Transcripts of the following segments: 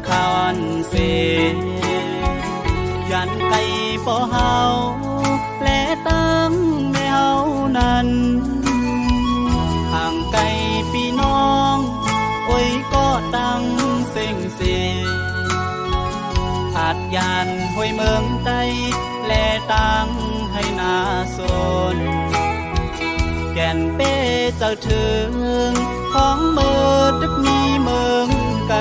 ข้าวอันเสยันไก่ป่เฮาและตั้งแมวนั้นห่างไกลพี่น้องโอ้ยก็ตั้งเซ็งเสอาจยานห้วยเมืองใต้และตั้งให้นาสนแก่นเป้เจ้าถึงของเมือดึกมีเมืองไกล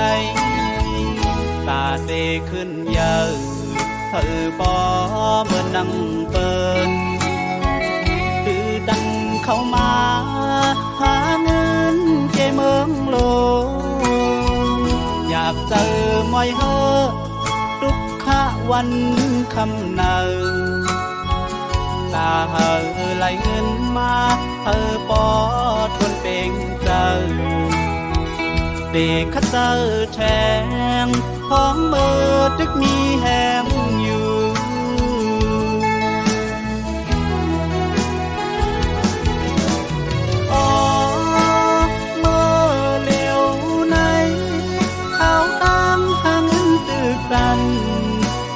ตาเตขึ้นเยอะเธอปอเมื่อนั่งเปินตื่นดังเข้ามาหาเงินเจเมืองโลอยากเจอมอยเฮอทุกขะวันคำเนาตาเฮอไหลเงินมาเธอปอทนเป็นเจอเด็กข้าเจอแทงของเมื่อตึกมีแหงอยู่อ๋อเมื่อเร็วในเขาตั้งหาเงินตึกดัน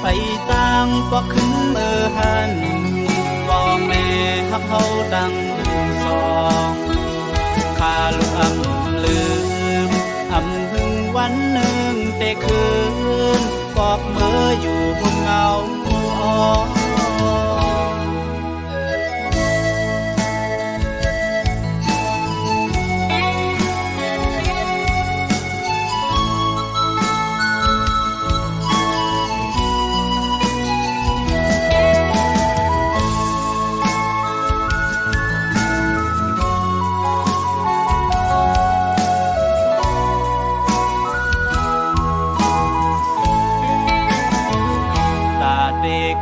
ไปจ้างก็ขึ้นเมื่อหันก็แม่ฮักเขาดังสองข้าลูกอำลืมอำพึงวันหนึ่งแต่คืนกอกเมื่ออยู่บนเงาอ๋อ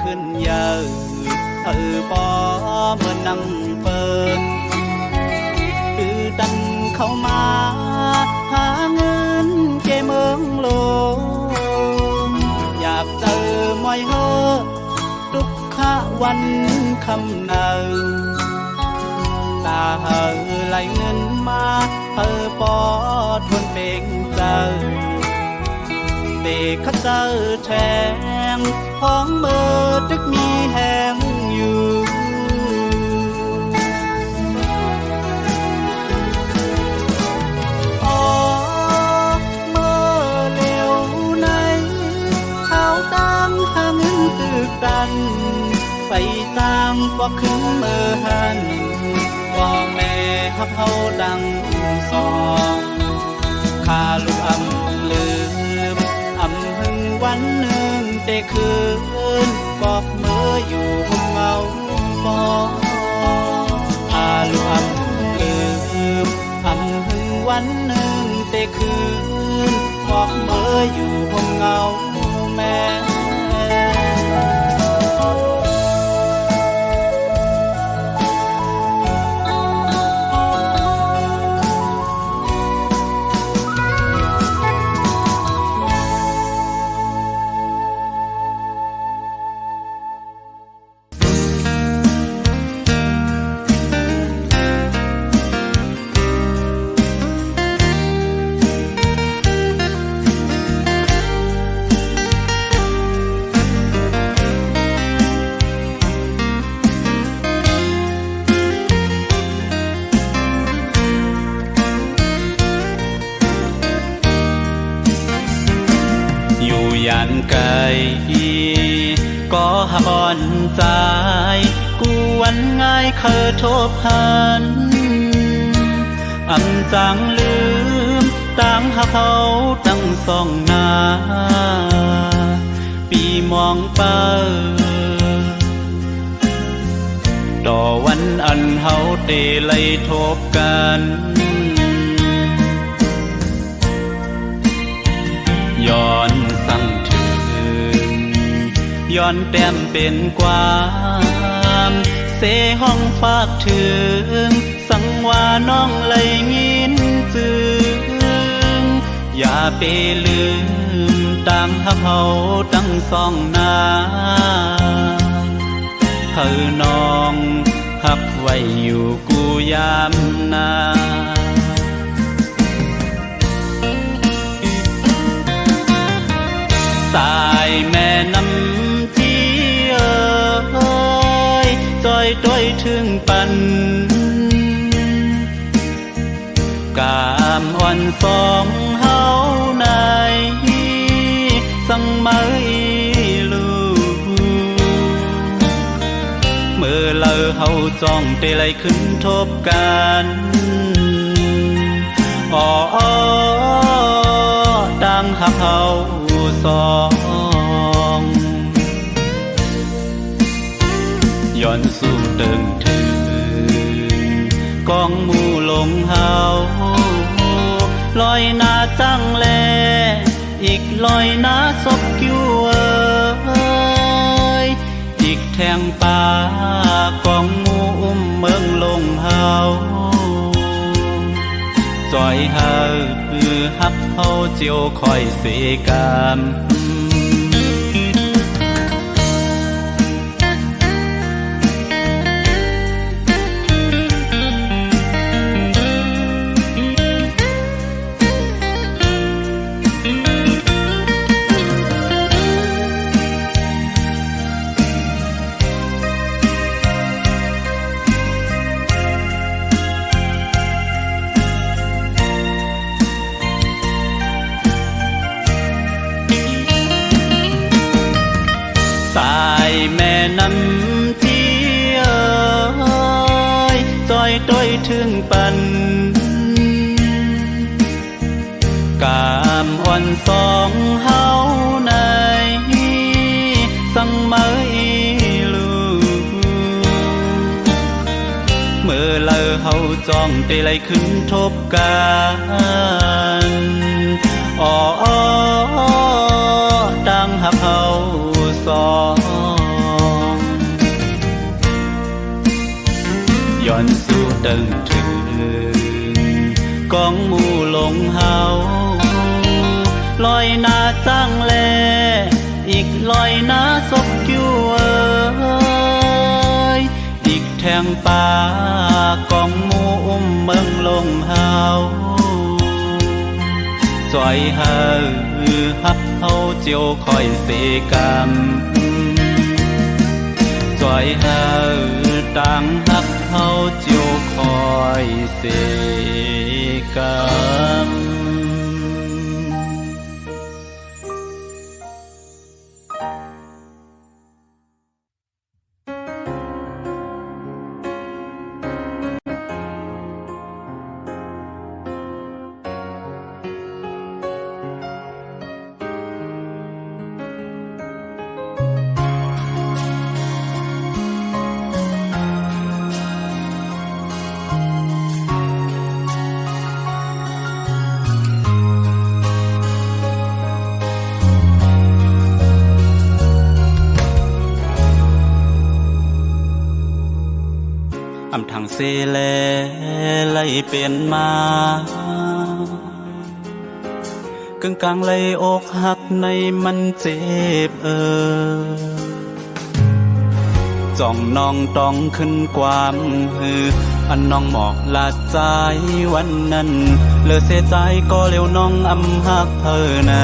ขึ้นเยอะเธอปอเมื่อนั่งเปิดคือดันเข้ามาหาเงินเจเมืองโลอยากเจอมอยเฮอทุกขะวันคำเนาตาเฮอไหลเงินมาเธอปอทนเป็นเจอเด็กข้าเจอแทงของเมื่อตึกมีแหงอยู่อ๋อเมื่อเร็วในเขาตั้งหาเงินตึกดันไปจ้างก็ขึ้นเมื่อหันว่าแม่ฮักเขาดังสองข้าลูกอำลืมอำพึงวันหนึ่งแต่คืนบอกเมื่ออยู่บนเงาปออาลูกอำลืมอำพึงวันหนึ่งแต่คืนบอกเมื่ออยู่บนเงาแม่ยันไกลก็หาบอนใจกูวันง่ายเคยทบหันอำจังลืมตั้งหาเขาตั้งสองหน้าปีมองเป้าต่อวันอันเฮาเตไลทบกันย้อนสั่งถึงย้อนแต้มเป็นความเสห้องฝากถึงสั่งว่าน้องเลยยินจึงอย่าไปลืมตั้งหักเขาตั้งสองหน้าเธอน้องหักไว้อยู่กูยามนา ปันกามอ่อนสองเฮาในสังไม่ลูเมื่อเลอเฮาจ้องเตไลขึ้นทบกันอ๋อดังหักเฮาสองย้อนสู่เติงถึงกองหมู่ลงเฮาลอยหน้าจังแลอีกลอยหน้าศพกิ้วอีกแทงป่ากองหมู่อุ้มเมืองลงเฮาจอยเฮาฮับเฮาเจียวคอยเสกามสายแม่น้ำที่จอยต้อยถึงปันกามอ่อนสองเฮาในสังไม่ลูเมื่อเลอเฮาจ้องเตไลขึ้นทบกันอ๋อดังหักเฮาสองย้อนสู่เติงถึงกองหมู่ลงเฮาลอยหน้าจังแลอีกลอยหน้าศพกิ้วอีกแทงป่ากองหมู่อุ้มเมืองลงเฮาจอยเฮาฮับเฮาเจียวคอยเสกามจอยเฮาต่างฮักเฮาเจียวคอยเสกามอำทางเซแลไล่เปลี่ยนมากึ่งกลางไล่อกหักในมันเจ็บจ้องน้องต้องขึ้นความหืออันน้องหมอกลาดใจวันนั้นเลือเสียใจก็เร็วน้องอำหักเธอใน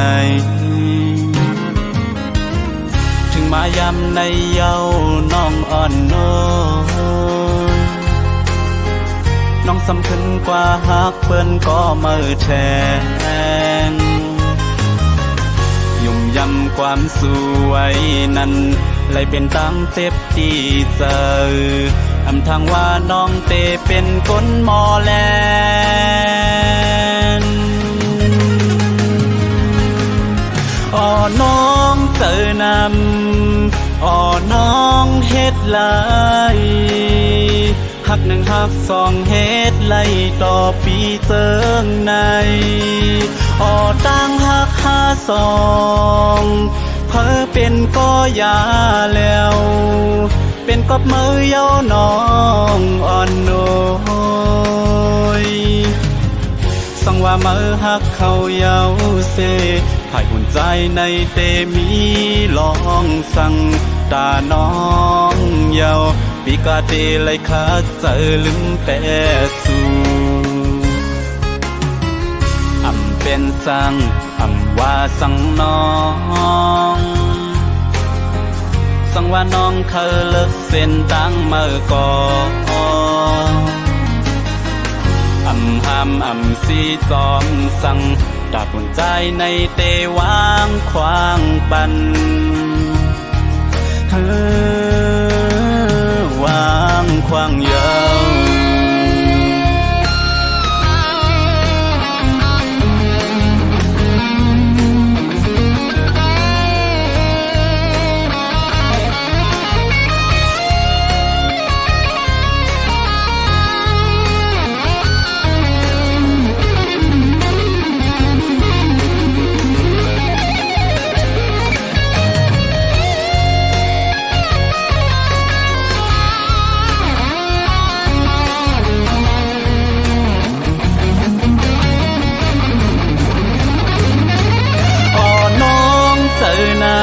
ถึงมายามในเย้าน้องอ่อนโนน้องสำคัญกว่าหักเปิ้นก็มือแทงยุ่มยำความสวยนั้นเลยเป็นตั้งเจ็บที่เจออำทางว่าน้องเตเป็นคนหมอแลนอ๋อน้องเจอนำอ๋อน้องเฮ็ดไหลหักหนึ่งหักสองเฮ็ดไล่ต่อปีเติงในอ๋อตั้งหักห้าสองเพอเป็นก็ยาแล้วเป็นกอบมือเย้าน้องอ่อนโนยสังว่ามือหักเขาเย้าเสภายหุ่นใจในเตมีลองสั่งตาน้องเย้าปีกาเตเลยขาดเจอลืมแต่สู่อำเป็นสั่งอำว่าสั่งน้องส สังว่าน้องเคยเลิกเส้นตั้งเมื่อก่อนหำอำสีจอมสั่งดาบหัวใจในเตวางควางปันวางควางเยา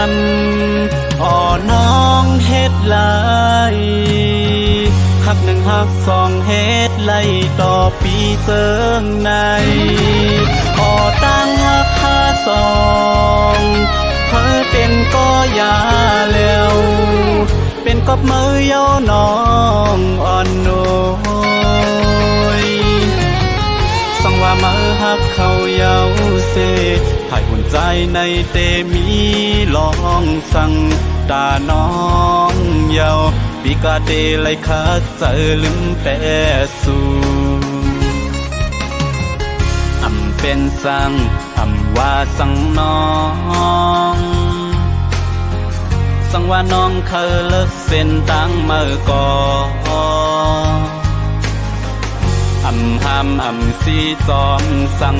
วอ๋อน้องเฮ็ดไรหักหนึ่งหักสองเฮ็ดไรต่อปีเจิงในอ๋อตั้งหักห้าสองเธอเป็นก็ยาแล้วเป็นกบมือเย้าน้องอ่อนโอยสังว่ามือหักเขาเย้าเสถ่ายหัวใจในเตมีลองสั่งตาน้องเยาปีกาเตไลคาเจอลืมแปสูเป็นสั่งว่าสั่งน้องสั่งว่าน้องเคยเลิกเส้นตั้งเมื่อก่อนสีจอมสั่ง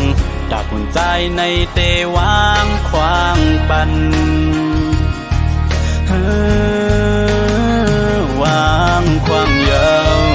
ดาบหัวใจในเตวางควางปันวางควางเยาว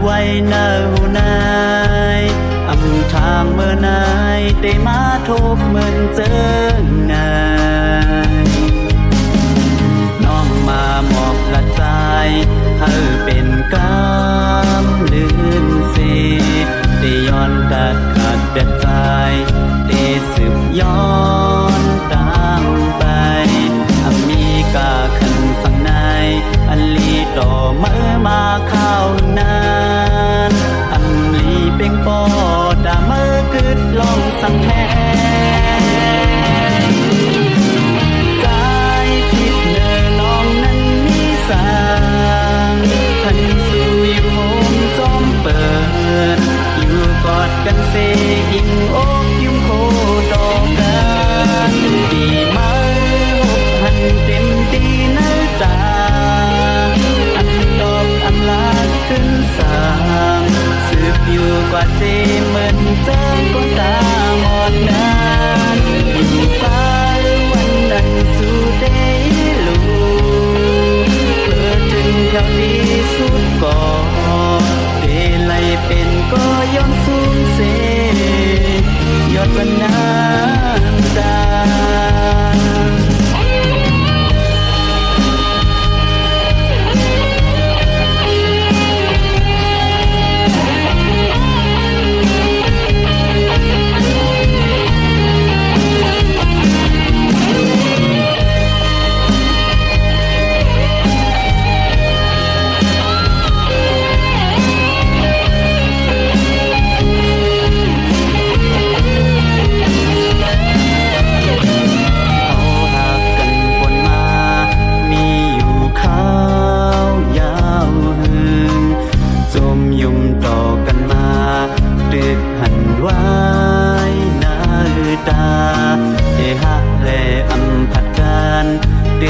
ไว้เน่าไหนทางเมื่อไหนได้มาทบเหมือนเจองานน้องมาหมอบละใจเธอเป็นกำลื่นสีได้ย้อนกัดขาดเด็ดใจได้สืบย้อนตามไปมีกาขันสังในอันลีต่อเมื่อมาเข้านานอันลีเป็นปอดาเมื่อกึดลองสังแทน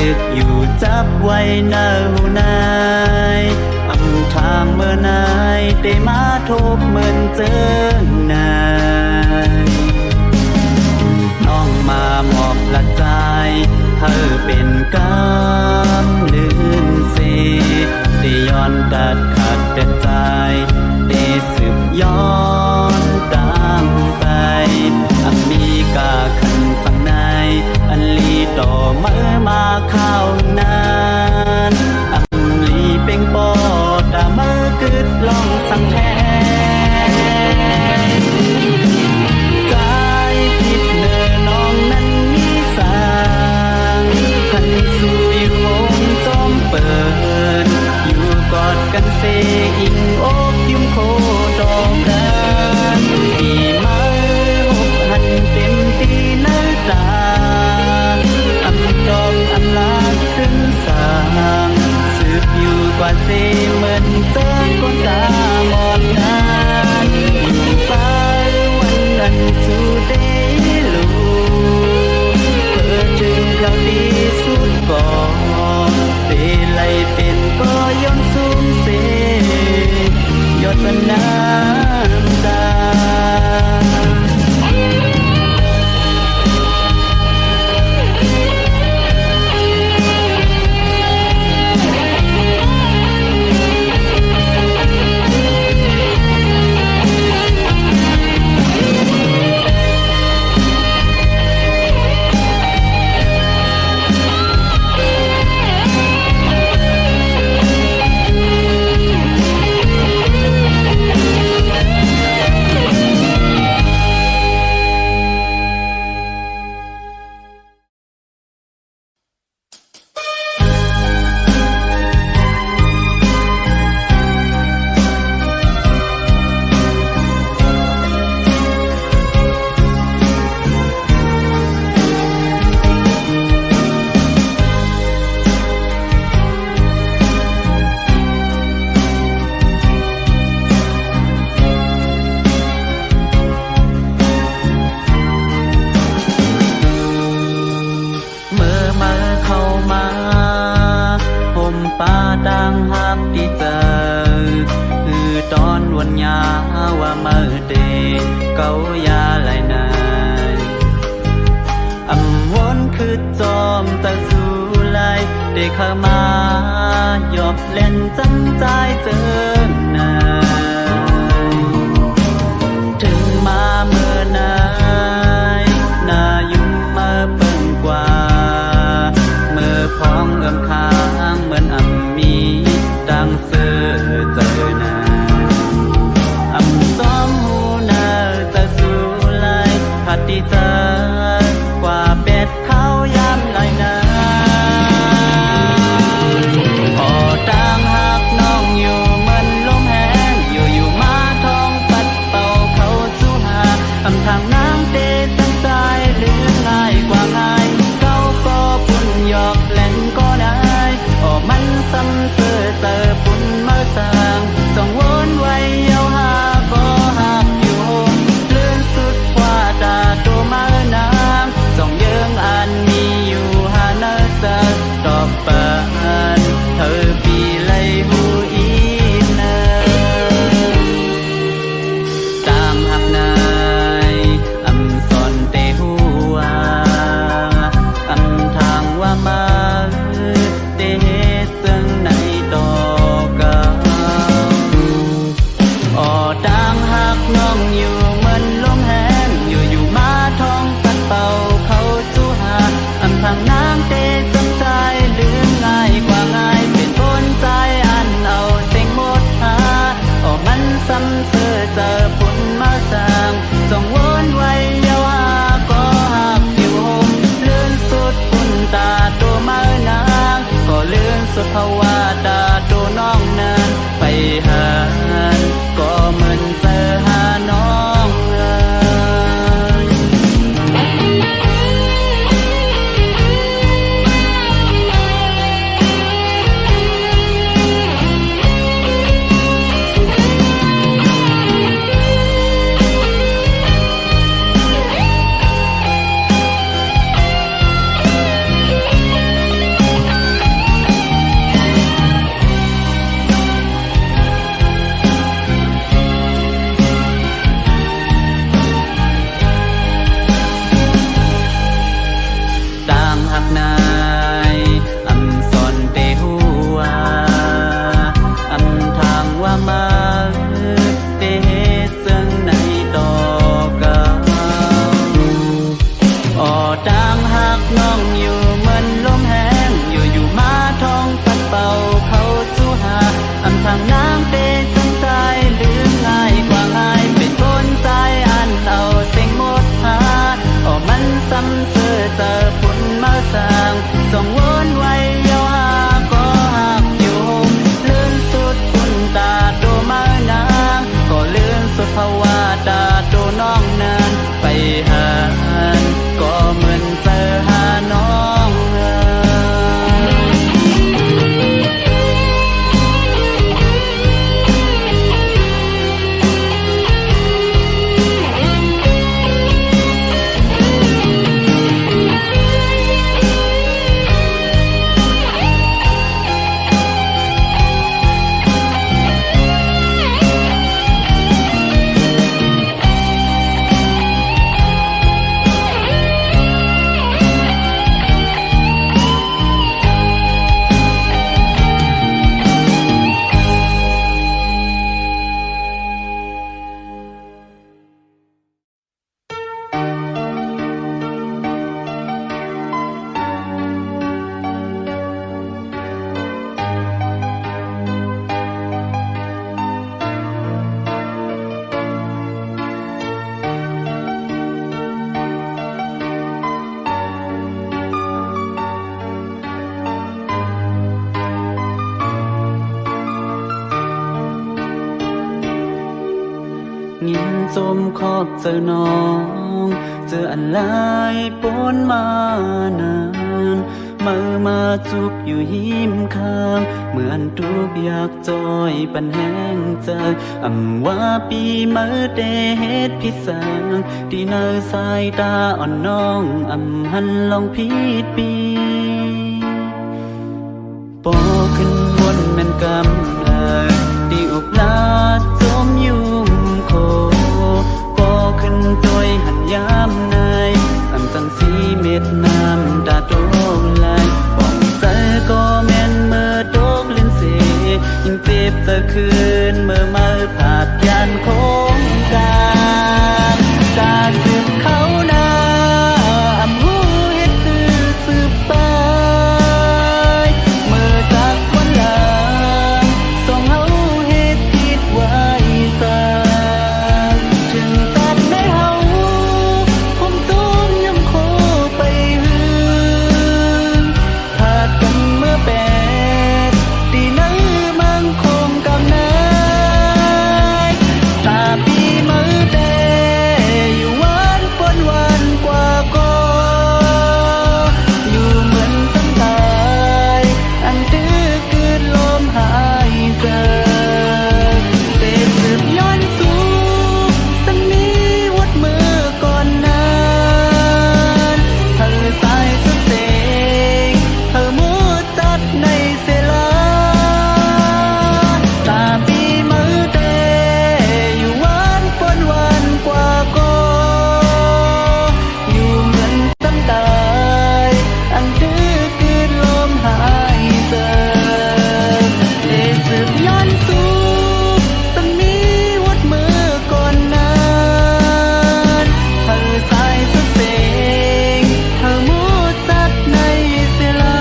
ตึกอยู่จับไว้เนาหูนายอำทางเมื่อนายได้มาทบเหมือนเจอนายน้องมามอบละใจเธอเป็นกำลื่นเสได้ย้อนดัดขัดเดินใจได้สืบย้อนดังไปอันมีกาขันสังในอันลีต่อเมื่อมาข้าวนานอันลีเป็นปอดาเมื่อกึดลองสังแทนใจผิดเนอน้องนั้นมีสางขันสู่อยู่โฮมจอมเปิดอยู่กอดกันเซอิงโอบยิ้มโคดอกกันที่มาหกหันเต็มตีเนื้อตาอำดอกอำลาขึ้นสางสืบอยู่กว่าเซเหมือนเจอคนตาหมดงานอยู่ไปวันนั้นสู่ได้ลูเพื่อจึงคราวดีสุดก่อนเตไลเป็นก็ย้อนสูงเสยอดมันน้ำตาเข้ามายอบเล่นจำใจเจอนายถึงมาเมื่อนายนายุ่มมาเปิ่งกว่าเมื่อพ้องเอื้อมค้างเหมือนอ่ำมีดังเสือเจอนายอ่ำซ้อมหูนาจะสู้ไล่พัดดีเจอกว่าเป็ดเขายามลอยนาทางน้ำเตะตั้งใจหรือง่ายกว่าง่ายเขาก็ปุ่นหยอกเล่นก็ได้โอ้มันซ้ำเสือเจอปุ่นมาสร้างจ้องวนไว้เยาหาก็หักอยู่เลื่อนสุดกว่าตาตัวมานางจ้องเยื้องอันมีอยู่หาเนื้อเจอตอบเปิดเธอปีเลยหูอีเนอตามหักนามาเตะจังในดอกกาอ๋อดังหักน้องอยู่เหมือนลมแห้งอยู่มาท้องปัดเป่าเขาจูหาอำทางน้ำเตะจังใจลืมง่ายกว่าง่ายเป็นคนใจอันเอาเต็งหมดหาอ๋อมันซ้ำเสือเจอปุ่นมาสร้างจ้องวนไว้เยาหาก็หักอยู่หมเลื่อนสุดปุ่นตาตัวมานางก็เลื่อนสุดภาวะตาตัวน้องนั้นไปหาก็เหมือนเจอหาน้อง จมขอบเจอน้องเจออันหลายปนมานานมาจุกอยู่หิมข้างเหมือนทุกอยากจอยปันแห้งเจอว่าปีมือเดเหตุพิสางที่เนอสายตาอ่อนน้องหันลองผิดปีปอขึ้นบนแม่นกำเลยที่อุกลาจมยุ่มโคปอขึ้นโดยหันยามในจังสีเม็ดน้ำตาโตไหลป้องใจก็แม่นเมื่อโตกเล่นเสยิ่งเจ็บจะคืนเมื่อมาผาดยันโค้งกากาสืบเขานาหูเฮ็ดคือสืบไปเมื่อจากวันหลังส่งเฮาเฮ็ดผิดไว้ซะถึงตัดในเฮาผมตุ้มยังโคไปหืนผาดกันเมื่อแปดดีนั้นมั่งคงกำนายตาปีมือเดอยู่วันปนวันกว่าก็อยู่เหมือนตั้งตายอันดื้อคืนลมหายใจเตะสืบย้อนสู่สันนี้วัดมือก่อนนั้นเธอสายสุดเสงเธอมูจัดในเสลาตาปีมือเดอยู่วันปนวันกว่าก็อยู่เหมือนตั้งตายอันดื้อคืนลมหายใจเตะสืบย้อนสู่สันนี้วัดมือก่อนนั้นเธอสายสุดเสงเธอมูจัดในเสลา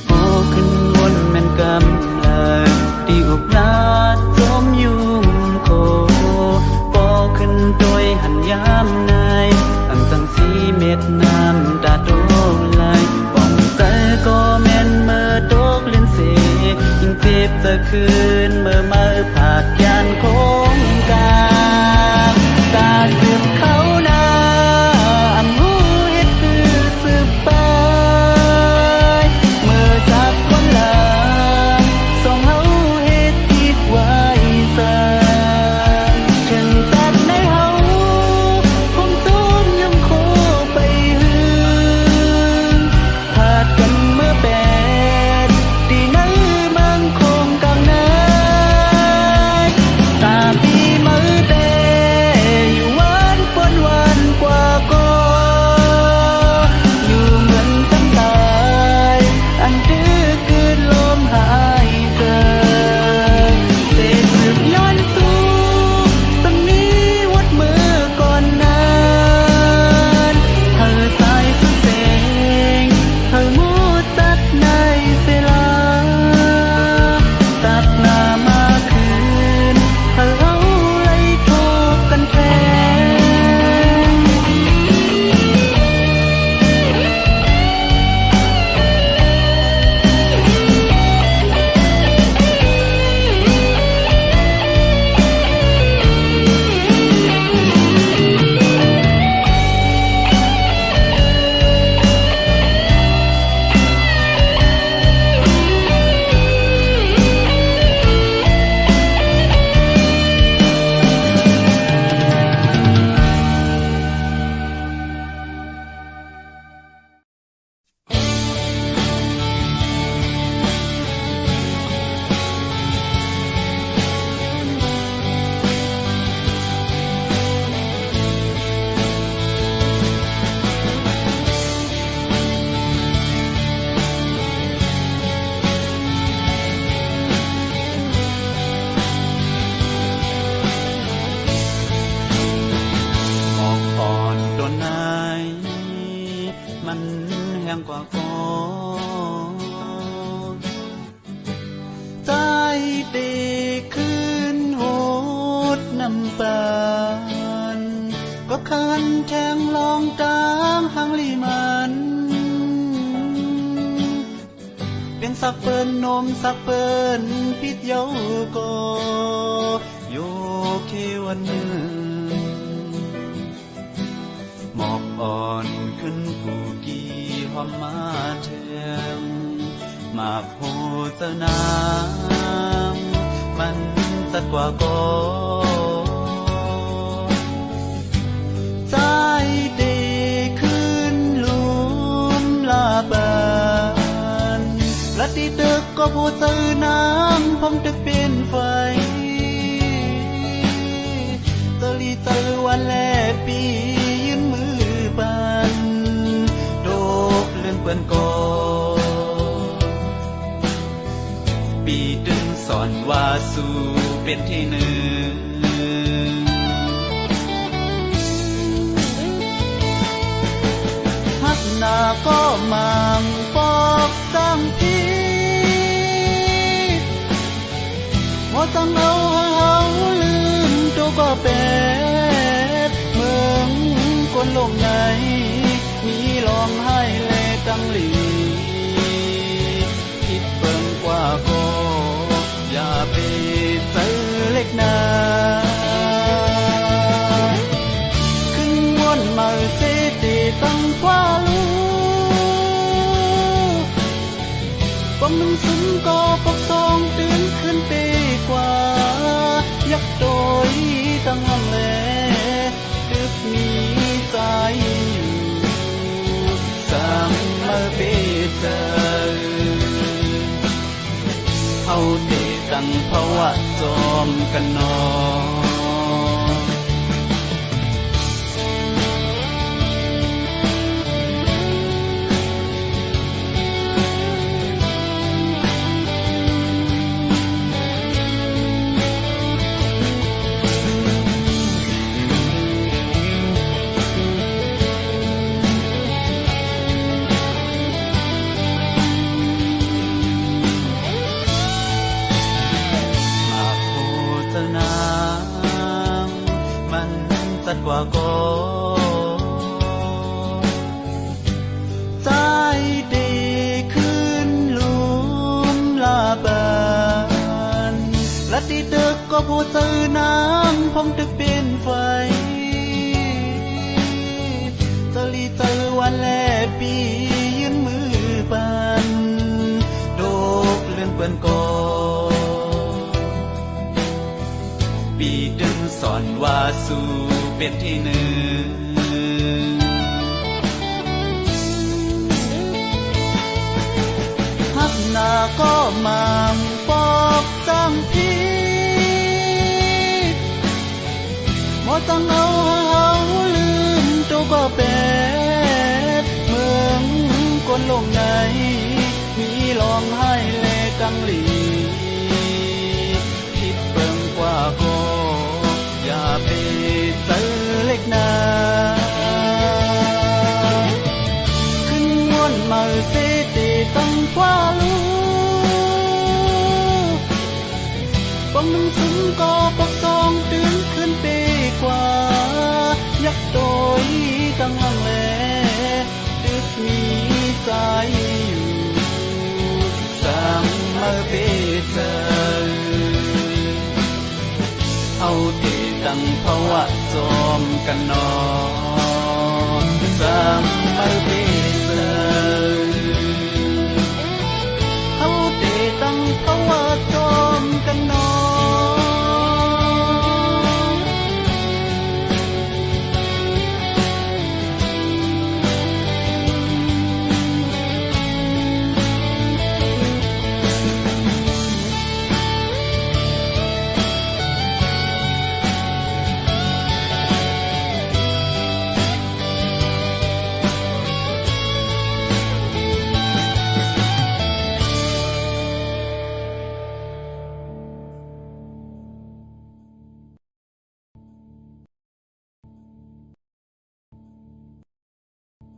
พอขึ้นบนแม่นกำเลยที่อุกลาจมยุ่มโคปอขึ้นโดยหันยามในจังสีเม็ดน้ำตาโตไหลป้องใจก็แม่นเมื่อโตกเล่นเสยิ่งเจ็บจะคืนเมื่อมาผาดยันโค้งกาสืบเขานาหูเฮ็ดคือสืบไปเมื่อจากวันหลังส่งเฮาเฮ็ดผิดไว้ซะถึงตัดในเฮาผมตุ้มยังโคไปหืนผาดกันเมื่อแปดดีนั้นมั่งคงกำนาย ปานก็คันแทงลองกลางหางลีมันเป็นสักเปิ้นนมสักเปิ้นปิดเยาก็โยเควันหนึ่งหมอกอ่อนขึ้นผู้กี่หอมมาแทงมากโหเจ้าน้ำมันสักกว่าก็ใจเดขึ้นลุมลาบานละติตึกก็ผู้เจอน้ำผมตึกเป็นไฟเจอลีเจอวันแลปียืนมือปันโดกเลื่อนเปื่อนก่อปีดึงสอนว่าสู่เป็นที่หนึ่งฮักหน้าก็มังปอกจังพี่ว่าจังเอาลืมตัวก็เป็ดเมืองคนลมไหนมีลองให้เลตังหลีคิดเบิ่งกว่าก็อย่าไปเจอเล็กนาขึ้นวนมาเสติตั้งกว่าลูป้องนุ่งสุนก็ปกซองตื่นขึ้นปีกว่ายักโดยตั้งหำแลตึกมีใจอยู่สามมาเปเจอเอาเดตั้งภาวะจอมกันนอสักกว่าก็ใจดีขึ้นลุมลาบานละติตึกก็ผู้เจอน้ำผมตึกเป็นไฟเจอลีเจอวันแลปียืนมือปันโดกเลื่อนเปื่อนก่อปีดึงสอนว่าสู่เป็นที่หนึ่งฮักหน้าก็มังปอกจังพี่หมอจังเอาลืมตัวก็เป็ดเมืองคนลมไหนมีลองให้เลกังหลีคิดเบิ่งกว่าก็อย่าไปเจอเล็กนาขึ้นวนมาเสติตั้งกว่าลูป้องนุ่งสุนก็ปกซองตื่นขึ้นปีกว่ายักโดยตั้งหำแลตึกมีใจอยู่สามมาเปเจอเอาเดตั้งภาวะจอมกันนอสามมาเป